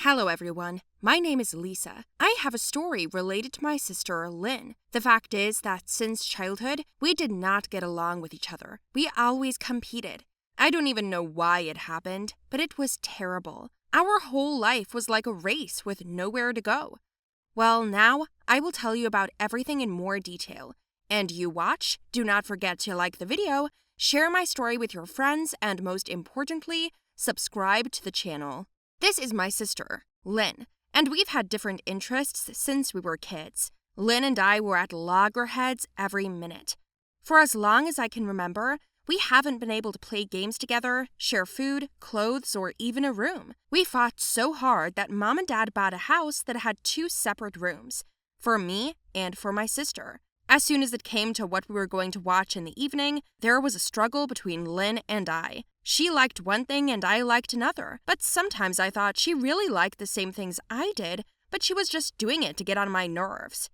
Hello, everyone. My name is Lisa. I have a story related to my sister, Lynn. The fact is that since childhood, we did not get along with each other. We always competed. I don't even know why it happened, but it was terrible. Our whole life was like a race with nowhere to go. Well, now I will tell you about everything in more detail. And you watch, do not forget to like the video, share my story with your friends, and most importantly, subscribe to the channel. This is my sister, Lynn, and we've had different interests since we were kids. Lynn and I were at loggerheads every minute. For as long as I can remember, we haven't been able to play games together, share food, clothes, or even a room. We fought so hard that Mom and Dad bought a house that had 2 separate rooms, for me and for my sister. As soon as it came to what we were going to watch in the evening, there was a struggle between Lynn and I. She liked one thing and I liked another, but sometimes I thought she really liked the same things I did, but she was just doing it to get on my nerves.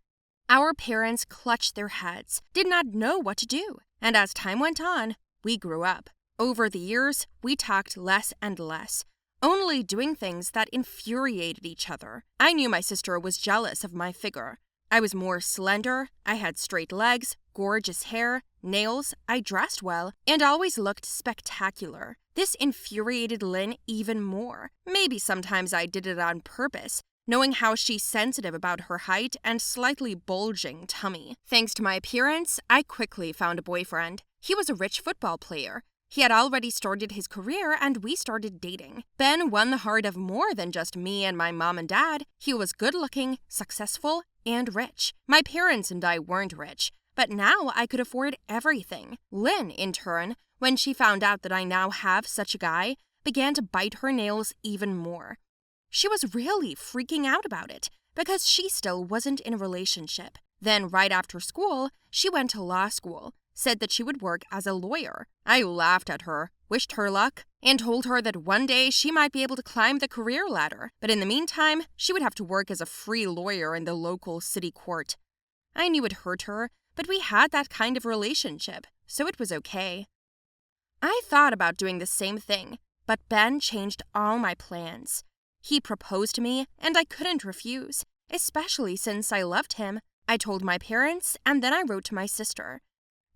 Our parents clutched their heads, did not know what to do, and as time went on, we grew up. Over the years, we talked less and less, only doing things that infuriated each other. I knew my sister was jealous of my figure. I was more slender, I had straight legs, gorgeous hair, nails, I dressed well, and always looked spectacular. This infuriated Lynn even more. Maybe sometimes I did it on purpose, knowing how she's sensitive about her height and slightly bulging tummy. Thanks to my appearance, I quickly found a boyfriend. He was a rich football player. He had already started his career and we started dating. Ben won the heart of more than just me and my mom and dad. He was good-looking, successful, and rich. My parents and I weren't rich, but now I could afford everything. Lynn, in turn, when she found out that I now have such a guy, began to bite her nails even more. She was really freaking out about it because she still wasn't in a relationship. Then, right after school, she went to law school, said that she would work as a lawyer. I laughed at her, wished her luck, and told her that one day she might be able to climb the career ladder, but in the meantime, she would have to work as a free lawyer in the local city court. I knew it hurt her, but we had that kind of relationship, so it was okay. I thought about doing the same thing, but Ben changed all my plans. He proposed to me, and I couldn't refuse, especially since I loved him. I told my parents, and then I wrote to my sister.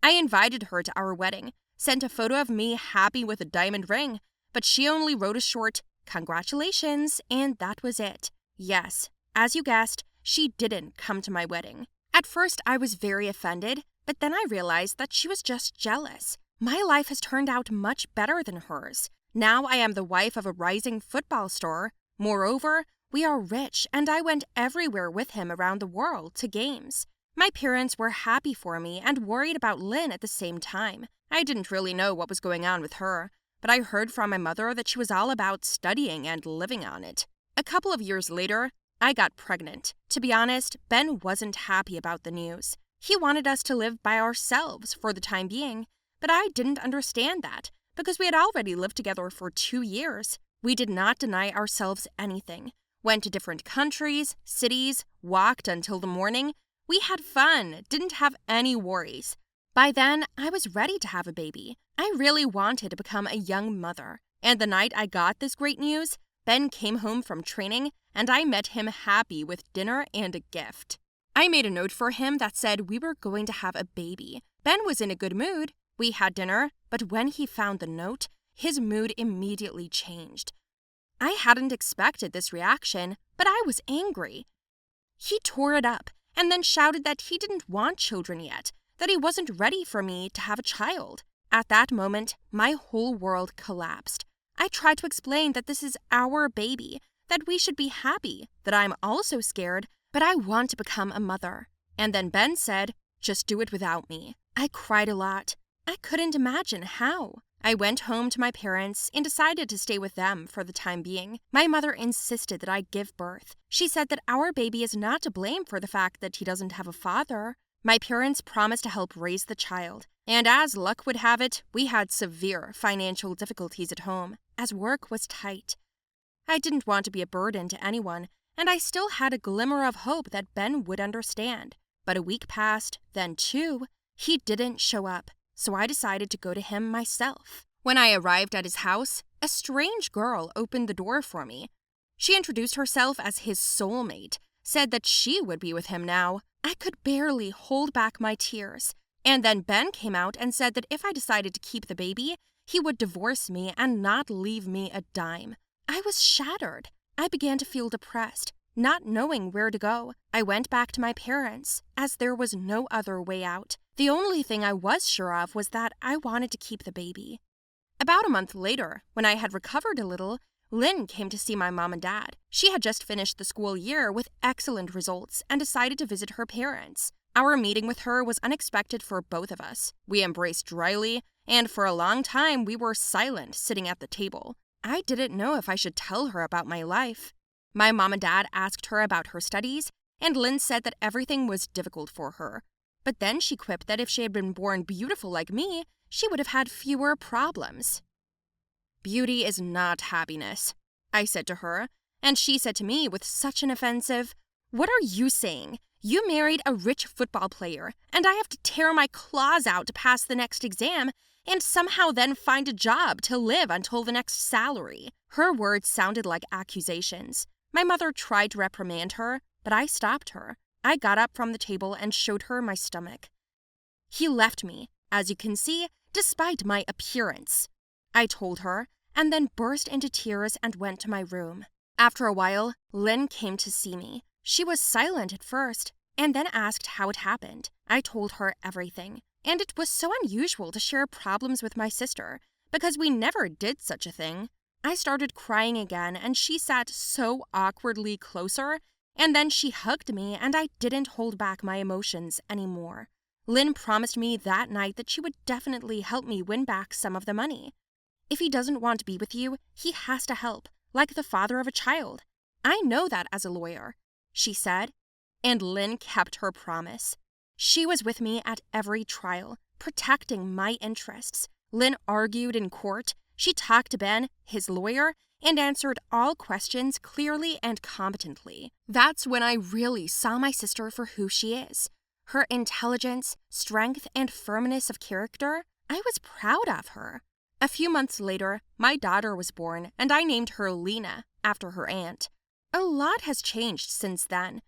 I invited her to our wedding, sent a photo of me happy with a diamond ring, but she only wrote a short, "Congratulations," and that was it. Yes, as you guessed, she didn't come to my wedding. At first, I was very offended, but then I realized that she was just jealous. My life has turned out much better than hers. Now I am the wife of a rising football star. Moreover, we are rich, and I went everywhere with him around the world to games. My parents were happy for me and worried about Lynn at the same time. I didn't really know what was going on with her, but I heard from my mother that she was all about studying and living on it. A couple of years later, I got pregnant. To be honest, Ben wasn't happy about the news. He wanted us to live by ourselves for the time being, but I didn't understand that because we had already lived together for 2 years. We did not deny ourselves anything. Went to different countries, cities, walked until the morning. We had fun, didn't have any worries. By then, I was ready to have a baby. I really wanted to become a young mother. And the night I got this great news, Ben came home from training, and I met him happy with dinner and a gift. I made a note for him that said we were going to have a baby. Ben was in a good mood. We had dinner, but when he found the note, his mood immediately changed. I hadn't expected this reaction, but I was angry. He tore it up and then shouted that he didn't want children yet, that he wasn't ready for me to have a child. At that moment, my whole world collapsed. I tried to explain that this is our baby, that we should be happy, that I'm also scared, but I want to become a mother. And then Ben said, "Just do it without me." I cried a lot. I couldn't imagine how. I went home to my parents and decided to stay with them for the time being. My mother insisted that I give birth. She said that our baby is not to blame for the fact that he doesn't have a father. My parents promised to help raise the child, and as luck would have it, we had severe financial difficulties at home, as work was tight. I didn't want to be a burden to anyone, and I still had a glimmer of hope that Ben would understand. But a week passed, then 2. He didn't show up. So I decided to go to him myself. When I arrived at his house, a strange girl opened the door for me. She introduced herself as his soulmate, said that she would be with him now. I could barely hold back my tears. And then Ben came out and said that if I decided to keep the baby, he would divorce me and not leave me a dime. I was shattered. I began to feel depressed, not knowing where to go. I went back to my parents, as there was no other way out. The only thing I was sure of was that I wanted to keep the baby. About a month later, when I had recovered a little, Lynn came to see my mom and dad. She had just finished the school year with excellent results and decided to visit her parents. Our meeting with her was unexpected for both of us. We embraced dryly, and for a long time we were silent sitting at the table. I didn't know if I should tell her about my life. My mom and dad asked her about her studies, and Lynn said that everything was difficult for her. But then she quipped that if she had been born beautiful like me, she would have had fewer problems. "Beauty is not happiness," I said to her, and she said to me with such an offensive, "What are you saying? You married a rich football player, and I have to tear my claws out to pass the next exam and somehow then find a job to live until the next salary." Her words sounded like accusations. My mother tried to reprimand her, but I stopped her. I got up from the table and showed her my stomach. "He left me, as you can see, despite my appearance," I told her, and then burst into tears and went to my room. After a while, Lynn came to see me. She was silent at first, and then asked how it happened. I told her everything, and it was so unusual to share problems with my sister, because we never did such a thing. I started crying again, and she sat so awkwardly closer, and then she hugged me, and I didn't hold back my emotions anymore. Lynn promised me that night that she would definitely help me win back some of the money. "If he doesn't want to be with you, he has to help, like the father of a child. I know that as a lawyer," she said. And Lynn kept her promise. She was with me at every trial, protecting my interests. Lynn argued in court. She talked to Ben, his lawyer, and answered all questions clearly and competently. That's when I really saw my sister for who she is. Her intelligence, strength, and firmness of character, I was proud of her. A few months later, my daughter was born, and I named her Lena, after her aunt. A lot has changed since then.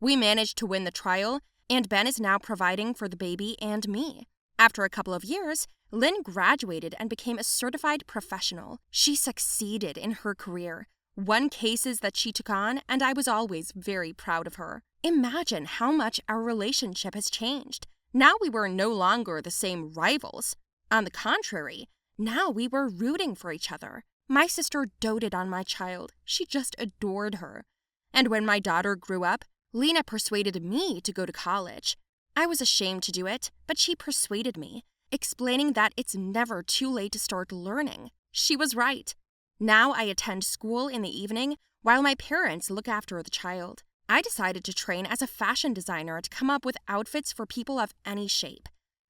We managed to win the trial, and Ben is now providing for the baby and me. After a couple of years, Lynn graduated and became a certified professional. She succeeded in her career, won cases that she took on, and I was always very proud of her. Imagine how much our relationship has changed. Now we were no longer the same rivals. On the contrary, now we were rooting for each other. My sister doted on my child. She just adored her. And when my daughter grew up, Lena persuaded me to go to college. I was ashamed to do it, but she persuaded me, explaining that it's never too late to start learning. She was right. Now I attend school in the evening while my parents look after the child. I decided to train as a fashion designer to come up with outfits for people of any shape.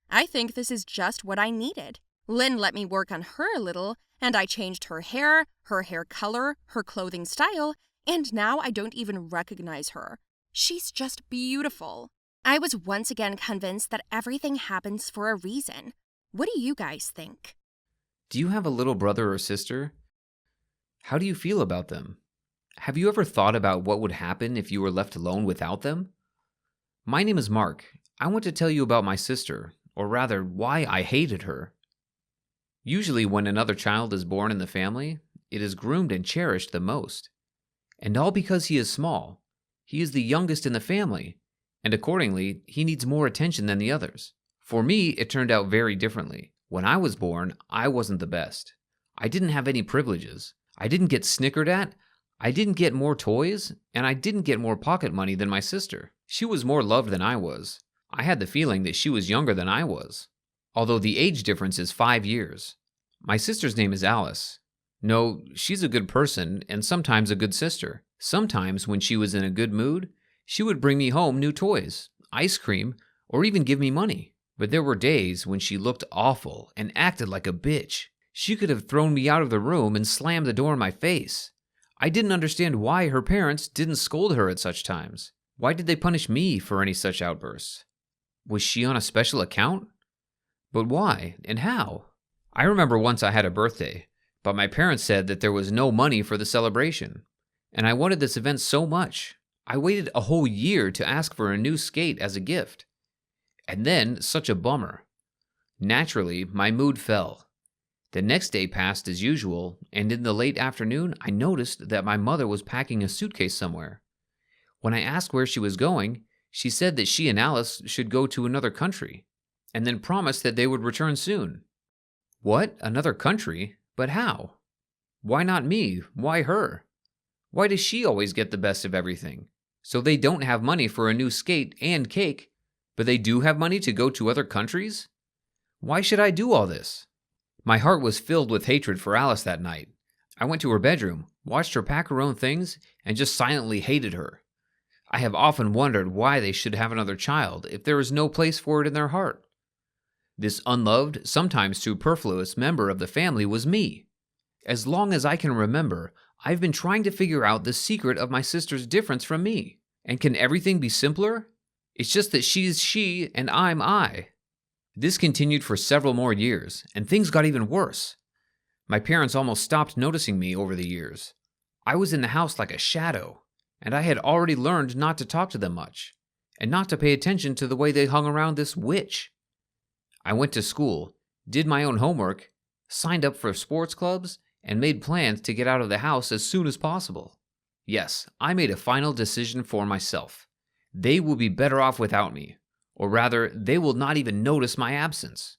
I think this is just what I needed. Lynn let me work on her a little, and I changed her hair color, her clothing style, and now I don't even recognize her. She's just beautiful. I was once again convinced that everything happens for a reason. What do you guys think? Do you have a little brother or sister? How do you feel about them? Have you ever thought about what would happen if you were left alone without them? My name is Mark. I want to tell you about my sister, or rather, why I hated her. Usually when another child is born in the family, it is groomed and cherished the most. And all because he is small. He is the youngest in the family, and accordingly, he needs more attention than the others. For me, it turned out very differently. When I was born, I wasn't the best. I didn't have any privileges. I didn't get snickered at. I didn't get more toys, and I didn't get more pocket money than my sister. She was more loved than I was. I had the feeling that she was younger than I was, although the age difference is 5 years. My sister's name is Alice. No, she's a good person and sometimes a good sister. Sometimes when she was in a good mood, she would bring me home new toys, ice cream, or even give me money. But there were days when she looked awful and acted like a bitch. She could have thrown me out of the room and slammed the door in my face. I didn't understand why her parents didn't scold her at such times. Why did they punish me for any such outbursts? Was she on a special account? But why and how? I remember once I had a birthday, but my parents said that there was no money for the celebration. And I wanted this event so much. I waited a whole year to ask for a new skate as a gift. And then, such a bummer. Naturally, my mood fell. The next day passed as usual, and in the late afternoon, I noticed that my mother was packing a suitcase somewhere. When I asked where she was going, she said that she and Alice should go to another country, and then promised that they would return soon. What? Another country? But how? Why not me? Why her? Why does she always get the best of everything? So they don't have money for a new skate and cake, but they do have money to go to other countries? Why should I do all this? My heart was filled with hatred for Alice that night. I went to her bedroom, watched her pack her own things, and just silently hated her. I have often wondered why they should have another child if there is no place for it in their heart. This unloved, sometimes superfluous member of the family was me. As long as I can remember, I've been trying to figure out the secret of my sister's difference from me. And can everything be simpler? It's just that she's she and I'm I. This continued for several more years, and things got even worse. My parents almost stopped noticing me over the years. I was in the house like a shadow, and I had already learned not to talk to them much, and not to pay attention to the way they hung around this witch. I went to school, did my own homework, signed up for sports clubs, and made plans to get out of the house as soon as possible. Yes, I made a final decision for myself. They will be better off without me. Or rather, they will not even notice my absence.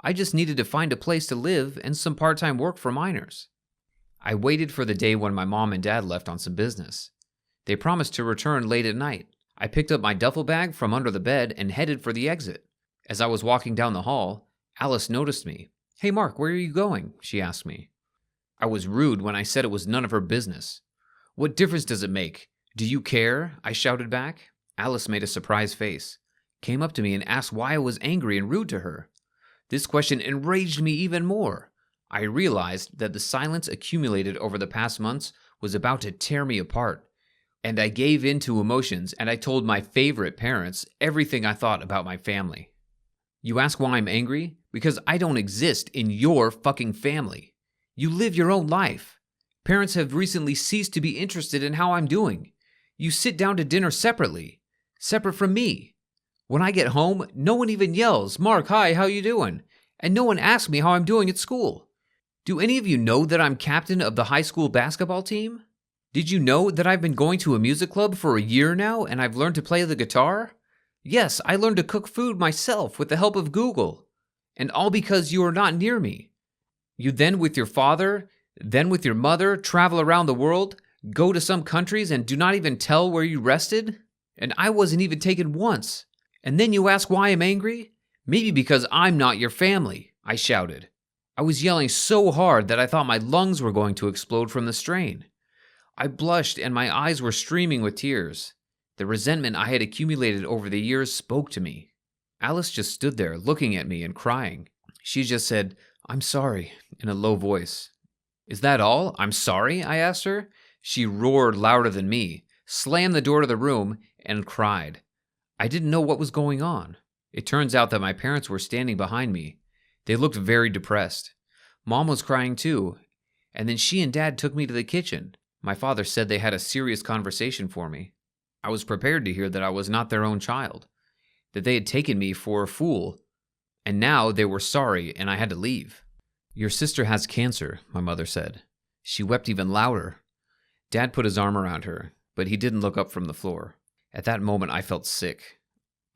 I just needed to find a place to live and some part-time work for minors. I waited for the day when my mom and dad left on some business. They promised to return late at night. I picked up my duffel bag from under the bed and headed for the exit. As I was walking down the hall, Alice noticed me. "Hey Mark, where are you going?" she asked me. I was rude when I said it was none of her business. "What difference does it make? Do you care?" I shouted back. Alice made a surprised face, came up to me and asked why I was angry and rude to her. This question enraged me even more. I realized that the silence accumulated over the past months was about to tear me apart. And I gave in to emotions and I told my favorite parents everything I thought about my family. You ask why I'm angry? Because I don't exist in your fucking family. You live your own life. Parents have recently ceased to be interested in how I'm doing. You sit down to dinner separately, separate from me. When I get home, no one even yells, "Mark, hi, how you doing?" And no one asks me how I'm doing at school. Do any of you know that I'm captain of the high school basketball team? Did you know that I've been going to a music club for a year now and I've learned to play the guitar? Yes, I learned to cook food myself with the help of Google. And all because you are not near me. You then with your father, then with your mother, travel around the world, go to some countries and do not even tell where you rested? And I wasn't even taken once. And then you ask why I'm angry? Maybe because I'm not your family, I shouted. I was yelling so hard that I thought my lungs were going to explode from the strain. I blushed and my eyes were streaming with tears. The resentment I had accumulated over the years spoke to me. Alice just stood there looking at me and crying. She just said, "I'm sorry," in a low voice. "Is that all? I'm sorry?" I asked her. She roared louder than me, slammed the door to the room, and cried. I didn't know what was going on. It turns out that my parents were standing behind me. They looked very depressed. Mom was crying too, and then she and Dad took me to the kitchen. My father said they had a serious conversation for me. I was prepared to hear that I was not their own child, that they had taken me for a fool, and now they were sorry and I had to leave. "Your sister has cancer," my mother said. She wept even louder. Dad put his arm around her, but he didn't look up from the floor. At that moment, I felt sick.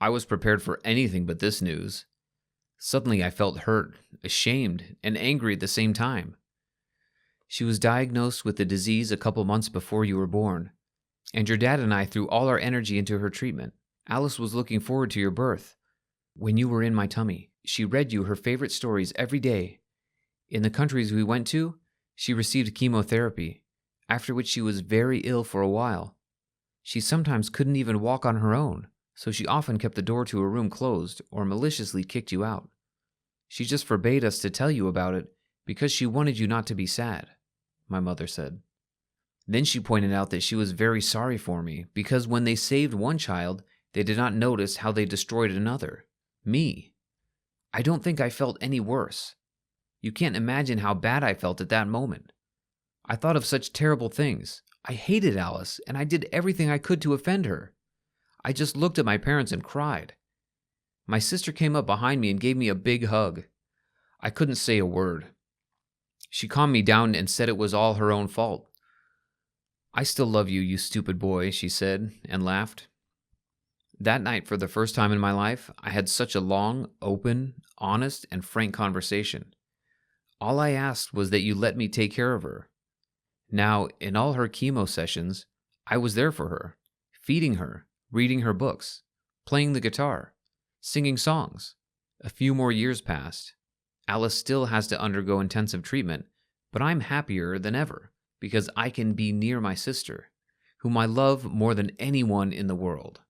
I was prepared for anything but this news. Suddenly, I felt hurt, ashamed, and angry at the same time. "She was diagnosed with the disease a couple months before you were born, and your dad and I threw all our energy into her treatment. Alice was looking forward to your birth. When you were in my tummy, she read you her favorite stories every day. In the countries we went to, she received chemotherapy, after which she was very ill for a while. She sometimes couldn't even walk on her own, so she often kept the door to her room closed or maliciously kicked you out. She just forbade us to tell you about it because she wanted you not to be sad," my mother said. Then she pointed out that she was very sorry for me because when they saved one child, they did not notice how they destroyed another, me. I don't think I felt any worse. You can't imagine how bad I felt at that moment. I thought of such terrible things. I hated Alice, and I did everything I could to offend her. I just looked at my parents and cried. My sister came up behind me and gave me a big hug. I couldn't say a word. She calmed me down and said it was all her own fault. I still love you, you stupid boy, she said, and laughed. That night, for the first time in my life, I had such a long, open, honest, and frank conversation. All I asked was that you let me take care of her. Now, in all her chemo sessions, I was there for her, feeding her, reading her books, playing the guitar, singing songs. A few more years passed. Alice still has to undergo intensive treatment, but I'm happier than ever because I can be near my sister, whom I love more than anyone in the world.